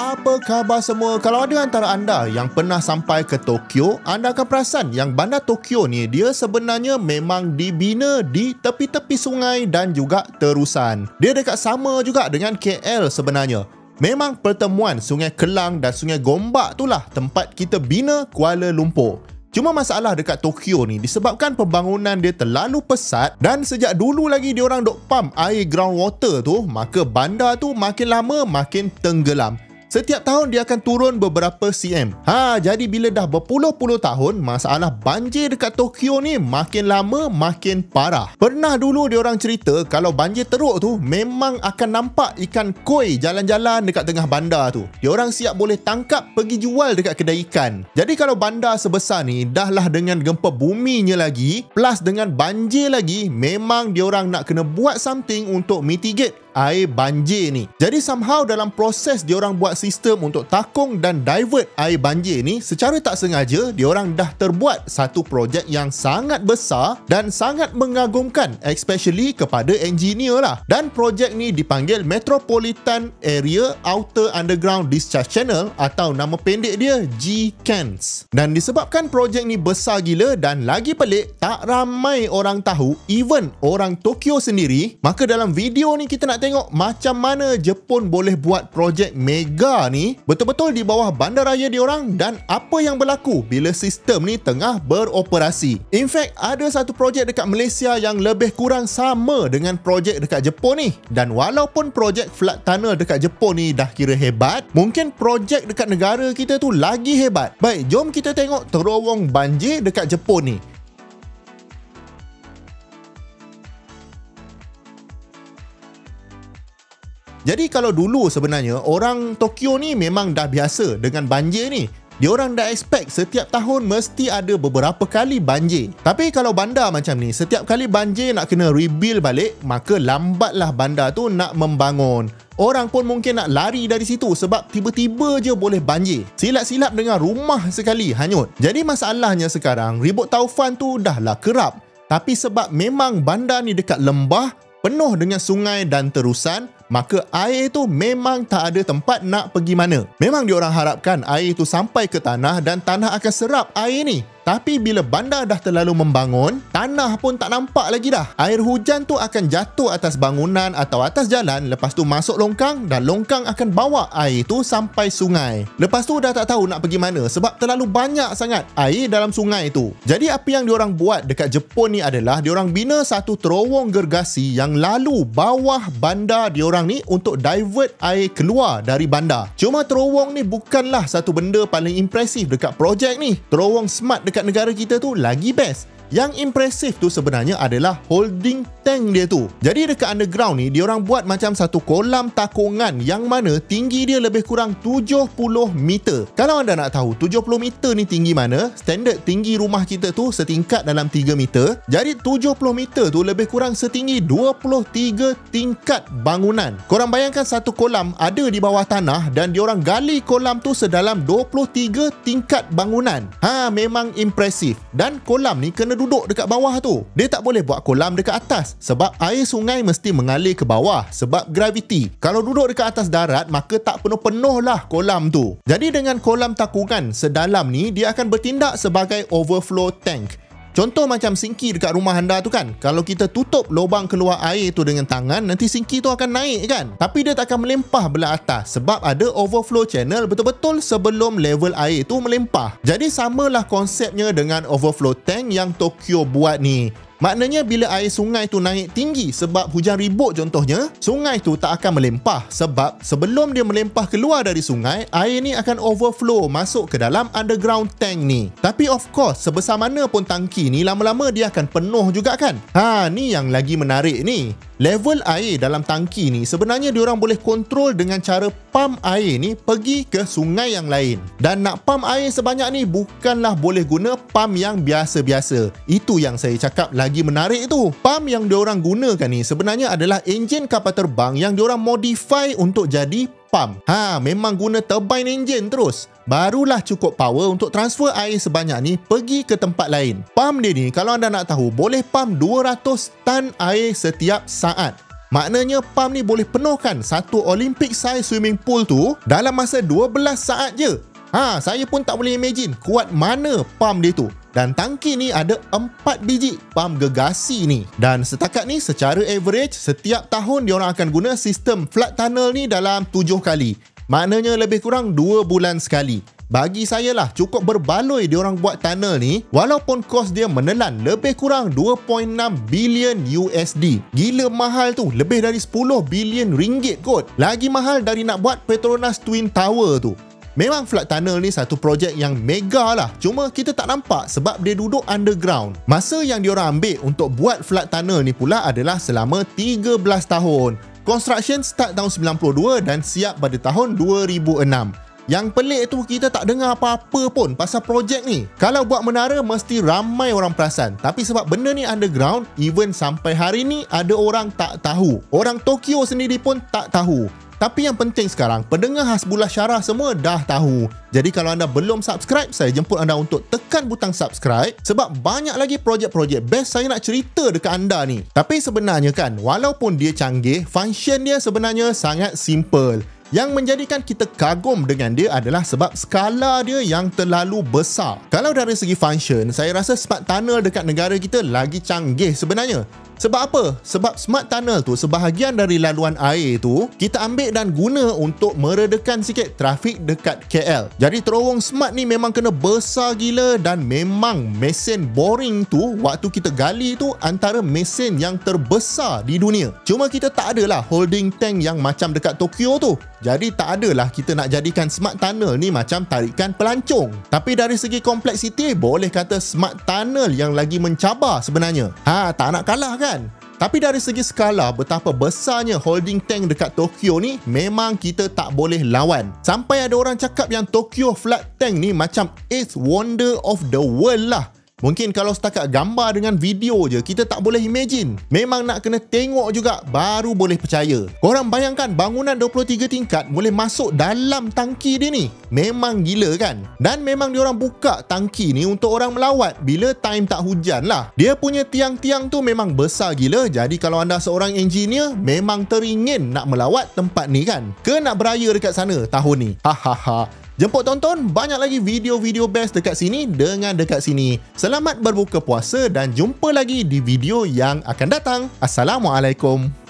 Apa khabar semua? Kalau ada antara anda yang pernah sampai ke Tokyo, anda akan perasan yang bandar Tokyo ni dia sebenarnya memang dibina di tepi-tepi sungai dan juga terusan. Dia dekat sama juga dengan KL sebenarnya. Memang pertemuan Sungai Kelang dan Sungai Gombak itulah tempat kita bina Kuala Lumpur. Cuma masalah dekat Tokyo ni disebabkan pembangunan dia terlalu pesat dan sejak dulu lagi diorang dok pump air groundwater tu, maka bandar tu makin lama makin tenggelam. Setiap tahun dia akan turun beberapa cm. Jadi bila dah berpuluh-puluh tahun, masalah banjir dekat Tokyo ni makin lama makin parah. Pernah dulu diorang cerita kalau banjir teruk tu memang akan nampak ikan koi jalan-jalan dekat tengah bandar tu. Diorang siap boleh tangkap pergi jual dekat kedai ikan. Jadi kalau bandar sebesar ni dah lah dengan gempa buminya lagi, plus dengan banjir lagi, memang diorang nak kena buat something untuk mitigate air banjir ni. Jadi somehow dalam proses diorang buat sistem untuk takung dan divert air banjir ni, secara tak sengaja diorang dah terbuat satu projek yang sangat besar dan sangat mengagumkan, especially kepada engineer lah. Dan projek ni dipanggil Metropolitan Area Outer Underground Discharge Channel atau nama pendek dia GCANS. Dan disebabkan projek ni besar gila dan lagi pelik, tak ramai orang tahu, even orang Tokyo sendiri, maka dalam video ni kita nak tengok macam mana Jepun boleh buat projek mega ni betul-betul di bawah bandaraya diorang dan apa yang berlaku bila sistem ni tengah beroperasi. In fact, ada satu projek dekat Malaysia yang lebih kurang sama dengan projek dekat Jepun ni. Dan walaupun projek flood tunnel dekat Jepun ni dah kira hebat, mungkin projek dekat negara kita tu lagi hebat. Baik, jom kita tengok terowong banjir dekat Jepun ni. Jadi kalau dulu sebenarnya orang Tokyo ni memang dah biasa dengan banjir ni. Diorang dah expect setiap tahun mesti ada beberapa kali banjir. Tapi kalau bandar macam ni, setiap kali banjir nak kena rebuild balik, maka lambatlah bandar tu nak membangun. Orang pun mungkin nak lari dari situ sebab tiba-tiba je boleh banjir. Silap-silap dengan rumah sekali hanyut. Jadi masalahnya sekarang, ribut taufan tu dah lah kerap. Tapi sebab memang bandar ni dekat lembah, penuh dengan sungai dan terusan, maka air tu memang tak ada tempat nak pergi mana. Memang diorang harapkan air tu sampai ke tanah dan tanah akan serap air ni. Tapi bila bandar dah terlalu membangun, tanah pun tak nampak lagi dah. Air hujan tu akan jatuh atas bangunan atau atas jalan, lepas tu masuk longkang dan longkang akan bawa air tu sampai sungai. Lepas tu dah tak tahu nak pergi mana sebab terlalu banyak sangat air dalam sungai tu. Jadi apa yang diorang buat dekat Jepun ni adalah diorang bina satu terowong gergasi yang lalu bawah bandar diorang ni untuk divert air keluar dari bandar. Cuma terowong ni bukanlah satu benda paling impresif dekat projek ni. Terowong smart dekat negara kita tu lagi best. Yang impresif tu sebenarnya adalah holding tank dia tu. Jadi dekat underground ni diorang buat macam satu kolam takungan yang mana tinggi dia lebih kurang 70 meter. Kalau anda nak tahu 70 meter ni tinggi mana, standard tinggi rumah kita tu setingkat dalam 3 meter. Jadi 70 meter tu lebih kurang setinggi 23 tingkat bangunan. Korang bayangkan satu kolam ada di bawah tanah dan diorang gali kolam tu sedalam 23 tingkat bangunan. Memang impresif. Dan kolam ni kena duduk dekat bawah tu. Dia tak boleh buat kolam dekat atas sebab air sungai mesti mengalir ke bawah sebab graviti. Kalau duduk dekat atas darat, maka tak penuh-penuh lah kolam tu. Jadi dengan kolam takungan sedalam ni, dia akan bertindak sebagai overflow tank. Contoh macam sinki dekat rumah anda tu kan, kalau kita tutup lubang keluar air tu dengan tangan, nanti sinki tu akan naik kan, tapi dia tak akan melempah belah atas sebab ada overflow channel betul-betul sebelum level air tu melempah. Jadi samalah konsepnya dengan overflow tank yang Tokyo buat ni. Maknanya bila air sungai tu naik tinggi sebab hujan ribut contohnya, sungai tu tak akan melempah sebab sebelum dia melempah keluar dari sungai, air ni akan overflow masuk ke dalam underground tank ni. Tapi of course, sebesar mana pun tangki ni, lama-lama dia akan penuh juga kan. Ni yang lagi menarik ni. Level air dalam tangki ni sebenarnya diorang boleh kontrol dengan cara pump air ni pergi ke sungai yang lain. Dan nak pump air sebanyak ni bukanlah boleh guna pump yang biasa-biasa. Itu yang saya cakap lagi menarik tu. Pump yang diorang gunakan ni sebenarnya adalah enjin kapal terbang yang diorang modify untuk jadi pump. Memang guna turbine engine terus. Barulah cukup power untuk transfer air sebanyak ni pergi ke tempat lain. Pump dia ni kalau anda nak tahu boleh pump 200 tan air setiap saat. Maknanya pump ni boleh penuhkan satu Olympic size swimming pool tu dalam masa 12 saat je. Saya pun tak boleh imagine kuat mana pump dia tu. Dan tangki ni ada 4 biji pump gergasi ni. Dan setakat ni secara average setiap tahun diorang akan guna sistem flood tunnel ni dalam 7 kali. Maknanya lebih kurang 2 bulan sekali. Bagi saya lah cukup berbaloi diorang buat tunnel ni walaupun kos dia menelan lebih kurang 2.6 bilion USD. Gila mahal tu, lebih dari 10 bilion ringgit kot. Lagi mahal dari nak buat Petronas Twin Tower tu. Memang flood tunnel ni satu projek yang mega lah. Cuma kita tak nampak sebab dia duduk underground. Masa yang diorang ambil untuk buat flood tunnel ni pula adalah selama 13 tahun. Construction start tahun 92 dan siap pada tahun 2006. Yang pelik tu kita tak dengar apa-apa pun pasal projek ni. Kalau buat menara mesti ramai orang perasan. Tapi sebab benda ni underground, even sampai hari ni ada orang tak tahu. Orang Tokyo sendiri pun tak tahu. Tapi yang penting sekarang, pendengar Hasbullah Syarah semua dah tahu. Jadi kalau anda belum subscribe, saya jemput anda untuk tekan butang subscribe sebab banyak lagi projek-projek best saya nak cerita dekat anda ni. Tapi sebenarnya kan, walaupun dia canggih, function dia sebenarnya sangat simple. Yang menjadikan kita kagum dengan dia adalah sebab skala dia yang terlalu besar. Kalau dari segi function, saya rasa smart tunnel dekat negara kita lagi canggih sebenarnya. Sebab apa? Sebab smart tunnel tu sebahagian dari laluan air tu kita ambil dan guna untuk meredakan sikit trafik dekat KL. Jadi terowong smart ni memang kena besar gila dan memang mesin boring tu waktu kita gali tu antara mesin yang terbesar di dunia. Cuma kita tak adalah holding tank yang macam dekat Tokyo tu. Jadi tak adalah kita nak jadikan smart tunnel ni macam tarikan pelancong. Tapi dari segi kompleksiti boleh kata smart tunnel yang lagi mencabar sebenarnya. Tak nak kalah kan? Tapi dari segi skala betapa besarnya holding tank dekat Tokyo ni memang kita tak boleh lawan. Sampai ada orang cakap yang Tokyo flood tank ni macam 8th wonder of the world lah. Mungkin kalau setakat gambar dengan video je kita tak boleh imagine. Memang nak kena tengok juga baru boleh percaya. Korang bayangkan bangunan 23 tingkat boleh masuk dalam tangki dia ni. Memang gila kan? Dan memang diorang buka tangki ni untuk orang melawat bila time tak hujan lah. Dia punya tiang-tiang tu memang besar gila. Jadi kalau anda seorang engineer memang teringin nak melawat tempat ni kan? Ke nak beraya dekat sana tahun ni? Hahaha. Jemput tonton banyak lagi video-video best dekat sini dengan dekat sini. Selamat berbuka puasa dan jumpa lagi di video yang akan datang. Assalamualaikum.